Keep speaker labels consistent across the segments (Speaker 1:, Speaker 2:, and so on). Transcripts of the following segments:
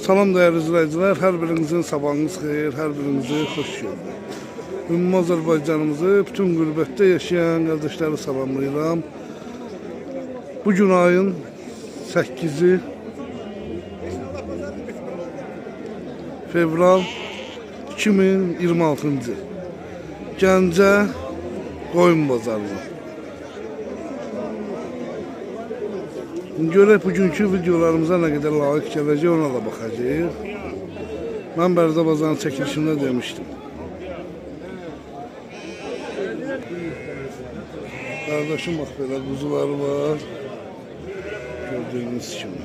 Speaker 1: Salam değerli izleyiciler, her birinizin sabahınız xeyir, her birinizi hoş gördük. Ümumi Azərbaycanımızı, bütün qürbətdə yaşayan qardaşları salamlayıram. Bugün ayın 8'i fevral 2026. Gəncə qoyun bazarına. Görək bugünkü videolarımıza nə qədər layiq gələcək, ona da baxacağıq. Mən Bərdə bazarının çəkilişində demişdim. Qardaşım bax belə quzuları var. Gördüyünüz kimi.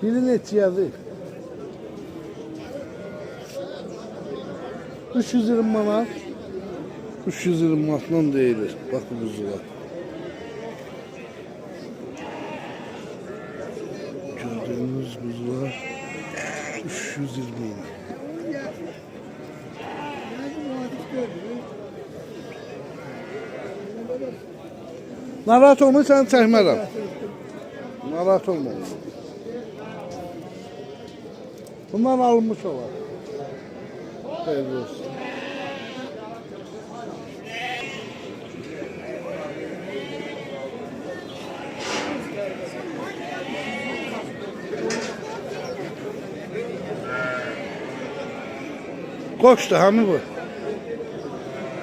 Speaker 1: Biri neçədir? 320 manat. 320 manatdan deyilir. Bax bu quzular. Gördüğünüz kuzular 320 manat. Narahat olma, sen çəkmərəm. Narahat olma. Bundan alınmış olar. Hayırlı olsun. Koçtu hami bu.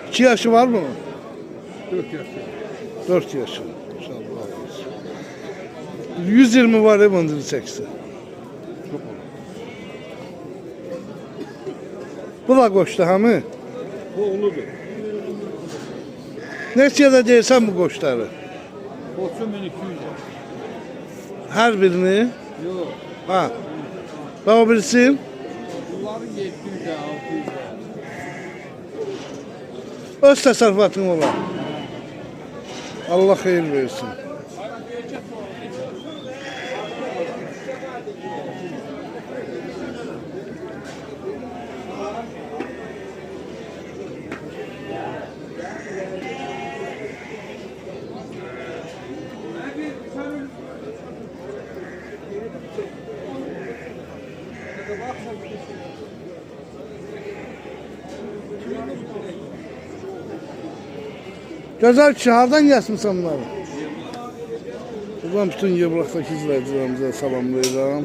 Speaker 1: 2 yaşı var mı?
Speaker 2: 4 yaşı.
Speaker 1: 4 yaşı. 120 var ya bandırı çekse.
Speaker 2: Çok olur.
Speaker 1: Bu da koçtu hami.
Speaker 2: Bu uludur.
Speaker 1: Neçədə deyirsən bu koçları?
Speaker 2: Koçun 1200 lira.
Speaker 1: Her birini?
Speaker 2: Yok.
Speaker 1: Ha. Ve o birisi?
Speaker 2: Bunların 700 lira, 600 lira.
Speaker 1: Öz təsərrüfatın olan. Allah xeyir versin. Güzel kişi, hardan gəlsin bunları? Buradan bütün Yevlaqdakı izləyicilərimizə salamlayıram.